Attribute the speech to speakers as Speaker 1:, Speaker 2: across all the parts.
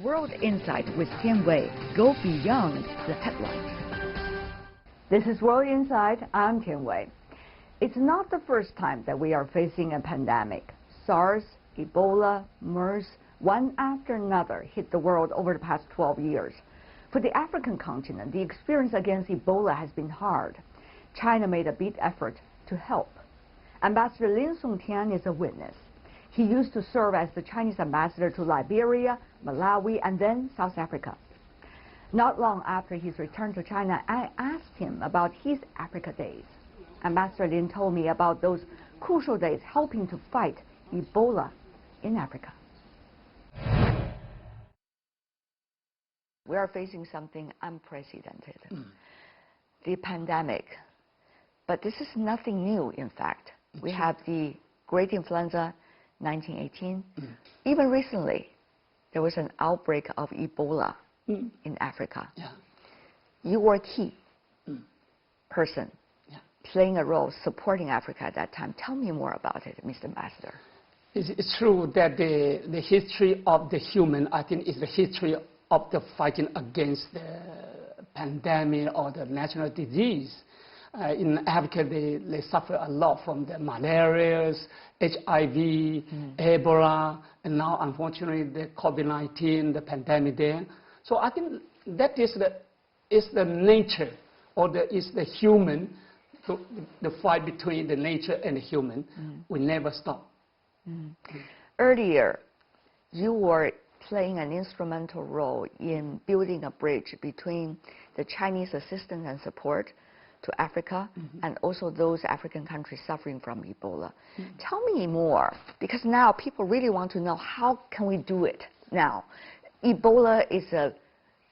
Speaker 1: World Insight with Tian. Go beyond the headlines. This is World Insight. I'm Tian. It's not the first time that we are facing a pandemic. SARS, Ebola, MERS, one after another hit the world over the past 12 years. For the African continent, the experience against Ebola has been hard. China made a big effort to help. Ambassador Lin Songtian is a witness. He used to serve as the Chinese ambassador to Liberia, Malawi, and then South Africa. Not long after his return to China, I asked him about his Africa days. Ambassador Lin told me about those crucial days helping to fight Ebola in Africa. We are facing something unprecedented, the pandemic. But this is nothing new, in fact. We have the Great Influenza, 1918. Even recently, there was an outbreak of Ebola in Africa. You were a key person playing a role supporting Africa at that time. Tell me more about it, Mr. Ambassador.
Speaker 2: It's true that the history of the human, I think, is the history of the fighting against the pandemic or the national disease. In Africa, they suffer a lot from the malaria, HIV, Ebola, and now, unfortunately, the COVID-19, the pandemic there. So I think that is the nature, or is the human, the fight between the nature and the human. We never stop.
Speaker 1: Earlier, you were playing an instrumental role in building a bridge between the Chinese assistance and support to Africa and also those African countries suffering from Ebola. Tell me more, because now people really want to know how can we do it now. Ebola is a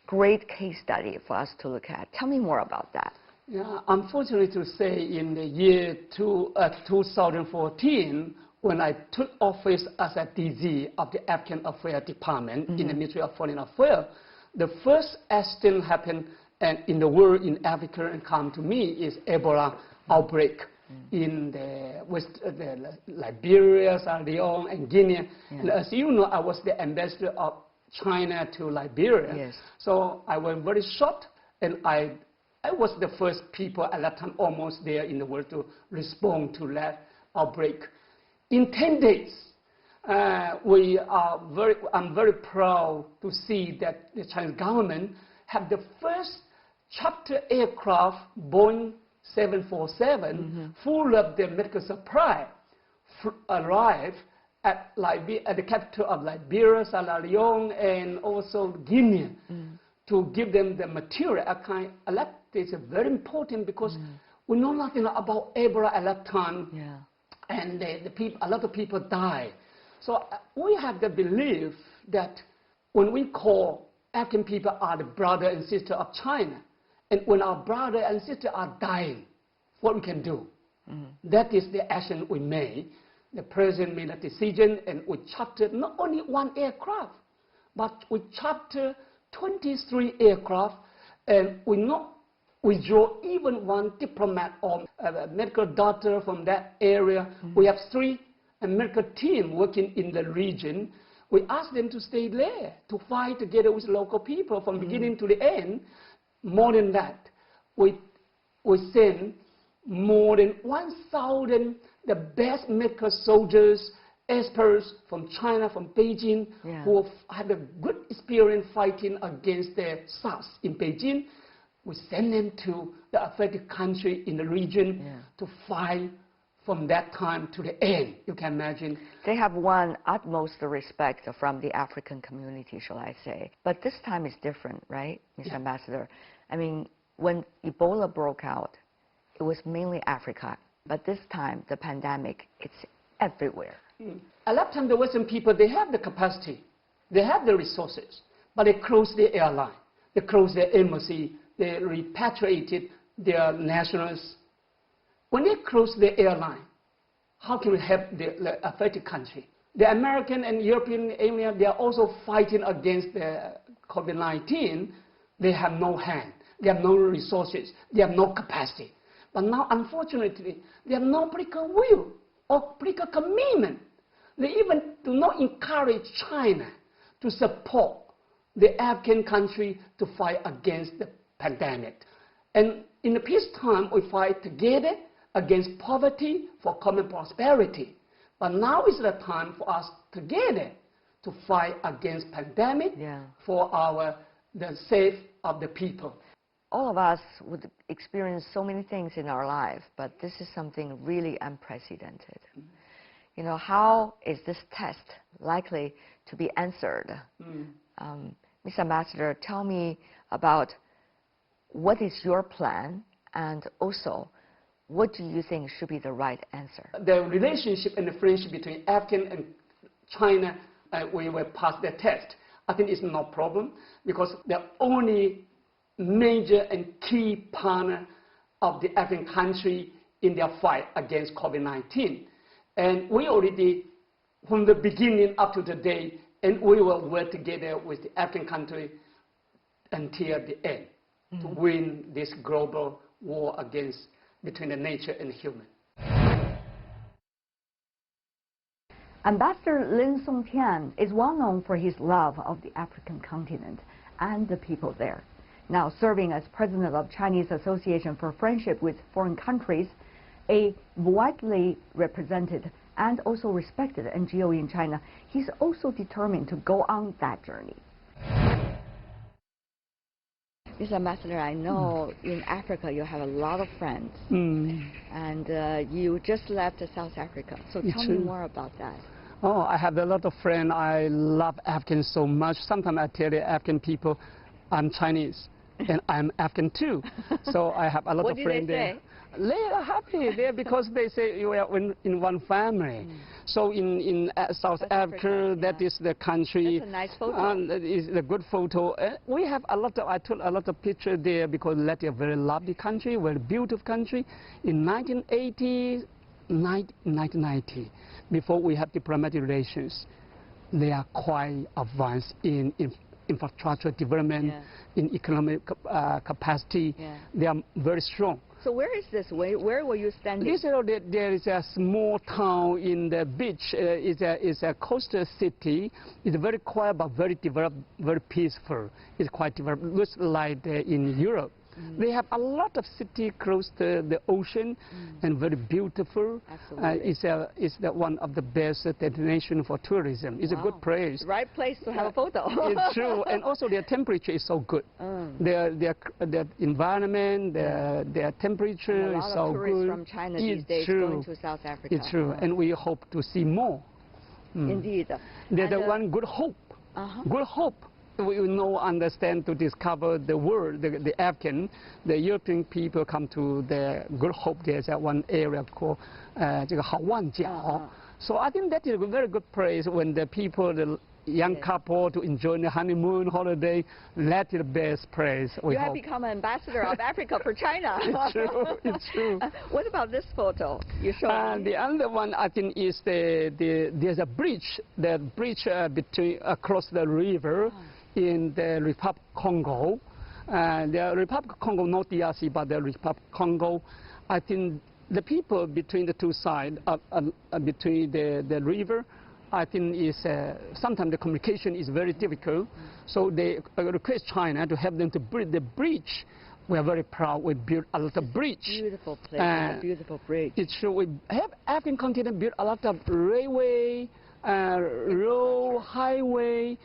Speaker 1: great case study for us to look at. Tell me more about that.
Speaker 2: Yeah, unfortunately to say, in the year 2014, when I took office as a DG of the African Affairs Department in the Ministry of Foreign Affairs, the first accident happened in the world, in Africa, and come to me is Ebola outbreak in the Liberia, Sierra Leone, and Guinea. And as you know, I was the ambassador of China to Liberia. So I was very shocked, and I was the first people at that time almost there in the world to respond to that outbreak. In 10 days, I'm very proud to see that the Chinese government have the first charter aircraft, Boeing 747, full of the medical supply, arrive at the capital of Liberia, Sierra Leone, and also Guinea, to give them the material. That is very important because we know nothing about Ebola at that time, and a lot of people die. So we have the belief that when we call African people are the brother and sister of China, and when our brother and sister are dying, what we can do? That is the action we made. The president made a decision, and we chartered not only one aircraft, but we chartered 23 aircraft, and we not withdraw even one diplomat or medical doctor from that area. We have 3 medical teams working in the region. We asked them to stay there, to fight together with local people from beginning to the end. More than that, we sent more than 1,000 the best medical soldiers, experts from China, from Beijing, who had a good experience fighting against the SARS in Beijing. We sent them to the affected country in the region to fight from that time to the end. You can imagine.
Speaker 1: They have won utmost respect from the African community, shall I say. But this time is different, right, Mr. Ambassador? I mean, when Ebola broke out, it was mainly Africa. But this time, the pandemic, it's everywhere.
Speaker 2: At that time, the Western people, they have the capacity. They have the resources. But they closed their airline. They closed their embassy. They repatriated their nationals. When they close the airline, how can we help the affected country? The American and European area, they are also fighting against the COVID-19. They have no hand. They have no resources. They have no capacity. But now, unfortunately, they have no political will or political commitment. They even do not encourage China to support the African country to fight against the pandemic. And in the peacetime, we fight together against poverty for common prosperity. But now is the time for us together to fight against pandemic for the sake of the people.
Speaker 1: All of us would experience so many things in our life, but this is something really unprecedented. You know, how is this test likely to be answered? Mr. Ambassador, tell me about what is your plan, and also what do you think should be the right answer?
Speaker 2: The relationship and the friendship between African and China, we will pass the test. I think it's no problem, because the only major and key partner of the African country in their fight against COVID-19. And we already, from the beginning up to today, and we will work together with the African country until the end to win this global war between the nature and human.
Speaker 1: Ambassador Lin Songtian is well known for his love of the African continent and the people there. Now serving as president of Chinese Association for Friendship with Foreign Countries, a widely represented and also respected NGO in China, he's also determined to go on that journey. Mr. Ambassador, I know in Africa you have a lot of friends, and you just left South Africa. So tell me more about that.
Speaker 2: Oh, I have a lot of friends. I love Africans so much. Sometimes I tell the African people, I'm Chinese, and I'm African too. So I have a lot of friends there. They are happy there because they say you are in one family. So in South Africa, that is the country.
Speaker 1: That's a nice photo.
Speaker 2: That is a good photo. We have a lot of, I took a lot of pictures there because that is a very lovely country, very beautiful country. In 1990, before we have diplomatic relations, they are quite advanced in infrastructure development, in economic capacity. They are very strong.
Speaker 1: So where is this? Where were you standing?
Speaker 2: There is a small town in the beach. It's a coastal city. It's very quiet but very developed, very peaceful. It's quite developed. Looks like in Europe. They have a lot of city close to the ocean and very beautiful. It's one of the best destination for tourism. It's a good place.
Speaker 1: Right place to have a photo.
Speaker 2: It's true. And also their temperature is so good. Their environment, their temperature is so good. A lot of tourists from China these days going to South Africa. It's true. And we hope to see more.
Speaker 1: Indeed.
Speaker 2: There's one good hope. Good hope. We understand to discover the world, the African, the European people come to the Good Hope. There's one area called 这个好望角. So I think that is a very good place when the people, the young couple, to enjoy the honeymoon holiday. That is the best place.
Speaker 1: You have become an ambassador of Africa for China.
Speaker 2: It's true. It's true.
Speaker 1: What about this photo you showed me?
Speaker 2: The other one I think is there's a bridge. The bridge across the river. In the Republic of Congo. The Republic of Congo, not DRC, but the Republic of Congo, I think the people between the two sides, between the river, I think is sometimes the communication is very difficult. So they request China to help them to build the bridge. We are very proud we built a lot of bridge.
Speaker 1: Beautiful place, a beautiful bridge.
Speaker 2: It's true. We have African continent built a lot of railway, road, highway,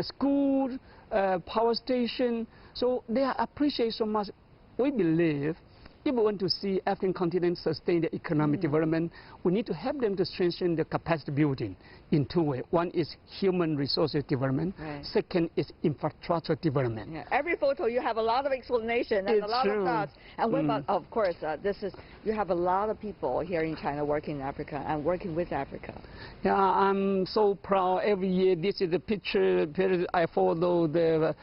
Speaker 2: school, power station. So they are appreciated so much. We believe if we want to see African continent sustain the economic development, we need to help them to strengthen the capacity building in two ways. One is human resources development. Second is infrastructure development.
Speaker 1: Every photo you have a lot of explanation and a lot of thoughts. And what about, of course, you have a lot of people here in China working in Africa and working with Africa.
Speaker 2: Yeah, I'm so proud. Every year, this is the picture I follow the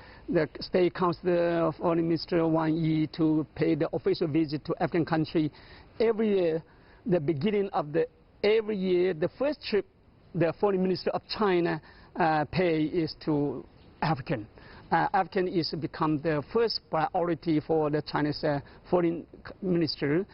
Speaker 2: State Council of Foreign Minister Wang Yi to pay the official visit to African country. Every year, the beginning of every year, the first trip the Foreign Minister of China pay is to African. African is become the first priority for the Chinese foreign minister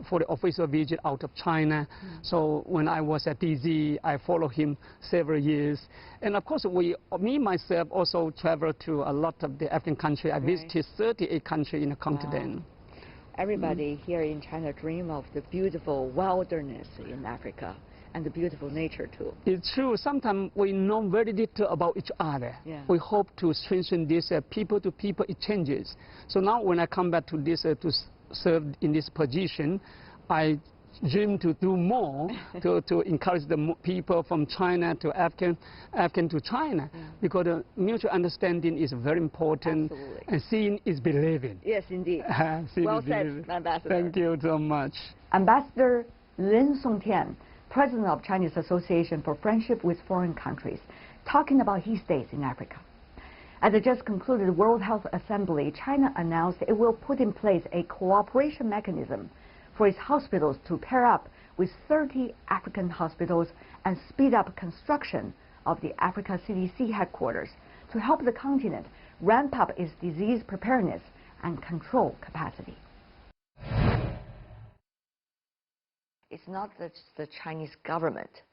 Speaker 2: for the official visit out of China. So when I was at DZ, I followed him several years. And of course, me myself also traveled to a lot of the African countries. I visited 38 countries in the continent.
Speaker 1: Wow. Everybody here in China dream of the beautiful wilderness in Africa and the beautiful nature too.
Speaker 2: It's true. Sometimes we know very little about each other.
Speaker 1: Yeah.
Speaker 2: We hope to strengthen these people-to-people exchanges. So now when I come back to this to serve in this position, I dream to do more to encourage the people from China to African to China, because the mutual understanding is very important.
Speaker 1: Absolutely.
Speaker 2: And seeing is believing.
Speaker 1: Yes, indeed. Well said, Ambassador.
Speaker 2: Thank you so much.
Speaker 1: Ambassador Lin Songtian, President of Chinese Association for Friendship with Foreign Countries, talking about his days in Africa. At the just concluded World Health Assembly, China announced it will put in place a cooperation mechanism for its hospitals to pair up with 30 African hospitals and speed up construction of the Africa CDC headquarters to help the continent ramp up its disease preparedness and control capacity. It's not the Chinese government,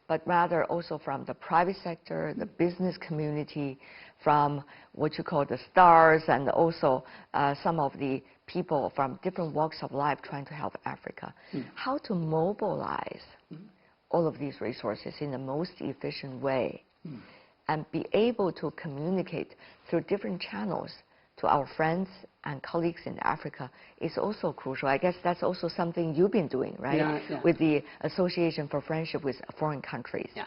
Speaker 1: but rather also from the private sector, the business community, from what you call the stars, and also some of the people from different walks of life trying to help Africa. How to mobilize all of these resources in the most efficient way and be able to communicate through different channels to our friends and colleagues in Africa is also crucial. I guess that's also something you've been doing, right?
Speaker 2: Yeah.
Speaker 1: With the Association for Friendship with Foreign Countries.
Speaker 2: Yeah.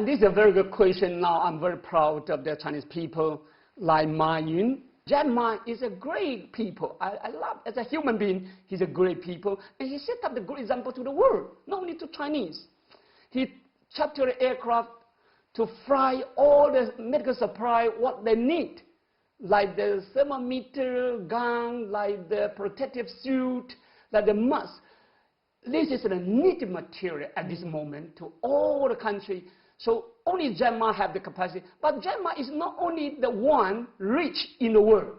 Speaker 2: This is a very good question. Now I'm very proud of the Chinese people like Ma Yun. Jack Ma is a great people. I love, as a human being, he's a great people. And he set up the good example to the world, not only to Chinese. He chartered aircraft to fly all the medical supply, what they need, like the thermometer, gun, like the protective suit, like the mask. This is the needed material at this moment to all the country. So only Jack Ma have the capacity. But Jack Ma is not only the one rich in the world,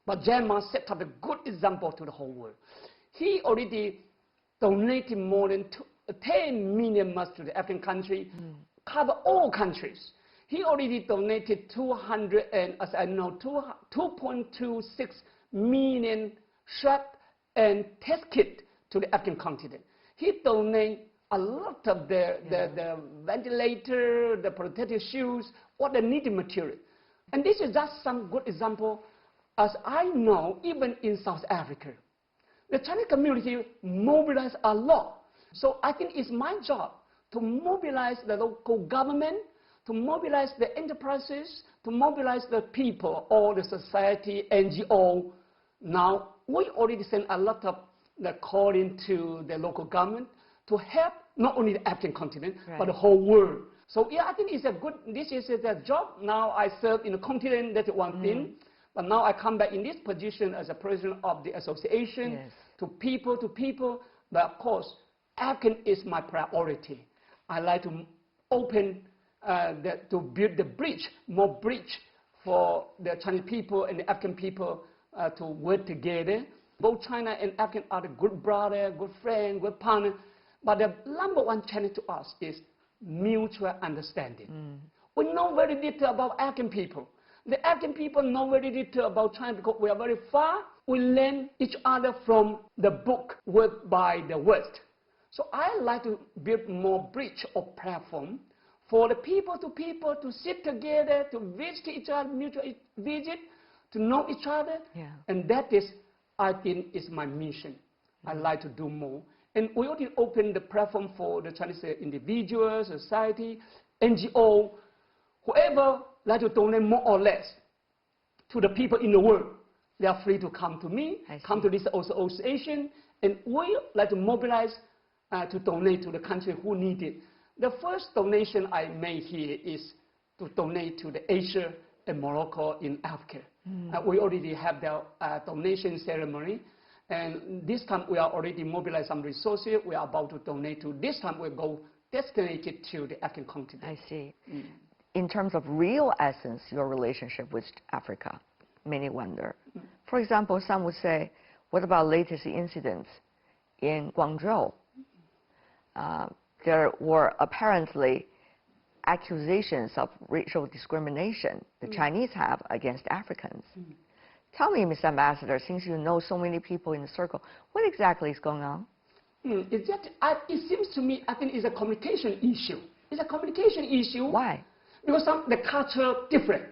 Speaker 2: but Jack Ma set up a good example to the whole world. He already donated more than 10 million masks to the African country, cover all countries. He already donated 2.26 million shot and test kit to the African continent. He donated a lot of the ventilator, the protective shoes, what the needed material. And this is just some good example. As I know, even in South Africa, the Chinese community mobilized a lot. So I think it's my job to mobilize the local government, to mobilize the enterprises, to mobilize the people, all the society, NGO. Now, we already sent a lot of the calling to the local government to help not only the African continent, but the whole world. So yeah, I think it's a good, this is a job. Now I serve in the continent, that's one thing. But now I come back in this position as a president of the association, to people. But of course, African is my priority. I like to open, to build the bridge, more bridge for the Chinese people and the African people to work together. Both China and African are the good brother, good friend, good partner. But the number one challenge to us is mutual understanding. We know very little about African people. The African people know very little about China because we are very far. We learn each other from the book worked by the West. So I like to build more bridge or platform for the people to sit together, to visit each other, mutual visit, to know each other. And that is, I think, is my mission. I like to do more. And we already opened the platform for the Chinese individuals, society, NGO, whoever like to donate more or less to the people in the world. They are free to come to me, come to this association, and we like to mobilize to donate to the country who need it. The first donation I made here is to donate to the Asia and Morocco in Africa. We already have the donation ceremony. And this time we are already mobilized some resources. We are about to donate to. This time we'll go designated to the African continent.
Speaker 1: I see. in terms of real essence, your relationship with Africa? Many wonder. For example, some would say, what about latest incidents in Guangzhou? There were apparently accusations of racial discrimination the Chinese have against Africans. Tell me, Mr. Ambassador, since you know so many people in the circle, what exactly is going on?
Speaker 2: It seems to me, I think it's a communication issue. It's a communication issue.
Speaker 1: Why?
Speaker 2: Because the culture different.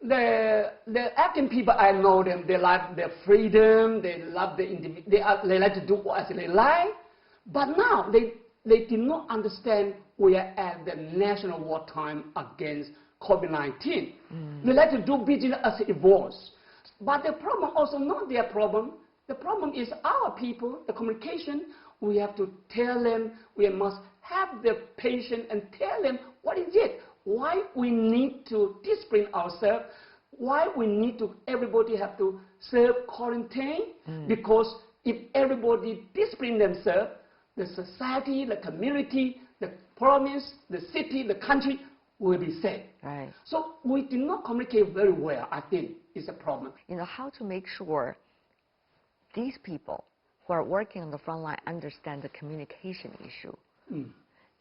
Speaker 2: The African people, I know them, they like their freedom, they love the individual, they like to do as they like. But now, they did not understand we are at the national wartime against COVID-19. They like to do business as it evolves. But the problem also not their problem. The problem is our people, the communication. We have to tell them, we must have the patience and tell them what is it, why we need to discipline ourselves, why we need to, everybody have to self-quarantine, because if everybody discipline themselves, the society, the community, the province, the city, the country will be safe.
Speaker 1: Right.
Speaker 2: So we did not communicate very well, I think, is a problem.
Speaker 1: You know, how to make sure these people who are working on the front line understand the communication issue.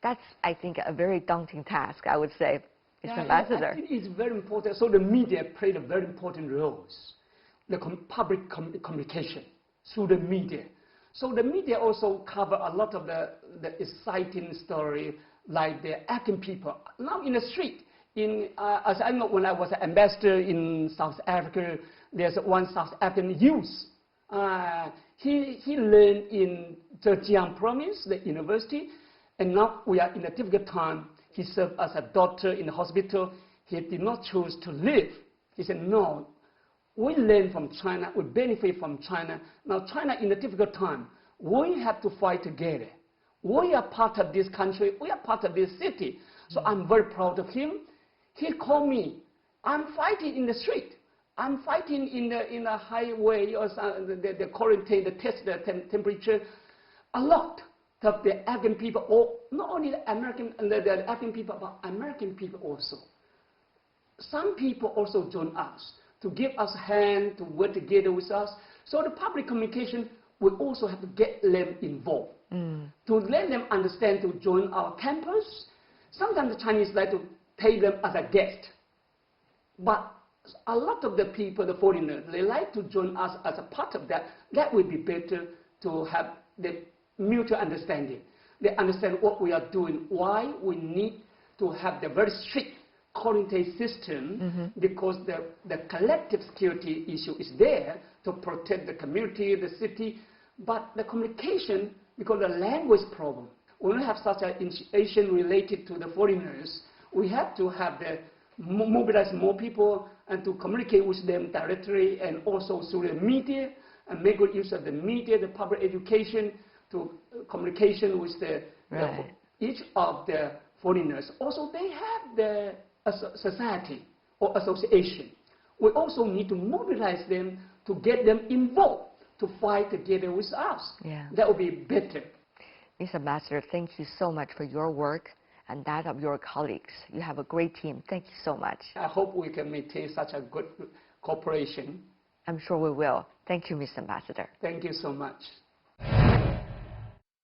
Speaker 1: That's, I think, a very daunting task, I would say, Mr. Ambassador.
Speaker 2: I think it's very important. So the media played a very important role. The public communication through the media. So the media also cover a lot of the exciting story, like the African people. Now in the street, as I know, when I was an ambassador in South Africa, there's one South African youth. He learned in the Tian province, the university, and now we are in a difficult time. He served as a doctor in the hospital. He did not choose to live. He said, no, we learn from China, we benefit from China. Now China in a difficult time, we have to fight together. We are part of this country, we are part of this city. So I'm very proud of him. He called me, I'm fighting in the street. I'm fighting in the highway or the quarantine, the test the temperature. A lot of the African people, or not only the African people, but American people also. Some people also join us to give us a hand, to work together with us. So the public communication will also have to get them involved, to let them understand to join our campus. Sometimes the Chinese like to take them as a guest, but a lot of the people, the foreigners, they like to join us as a part of that. That would be better to have the mutual understanding. They understand what we are doing, why we need to have the very strict quarantine system, because the collective security issue is there to protect the community, the city, but the communication, because the language problem. When we have such an initiation related to the foreigners, we have to have the mobilize more people and to communicate with them directly and also through the media, and make good use of the media, the public education, to communication with each of the foreigners. Also, they have the society or association. We also need to mobilize them to get them involved to fight together with us. That would be better.
Speaker 1: Mr. Ambassador, thank you so much for your work and that of your colleagues. You have a great team. Thank you so much.
Speaker 2: I hope we can maintain such a good cooperation.
Speaker 1: I'm sure we will. Thank you, Mr. Ambassador.
Speaker 2: Thank you so much.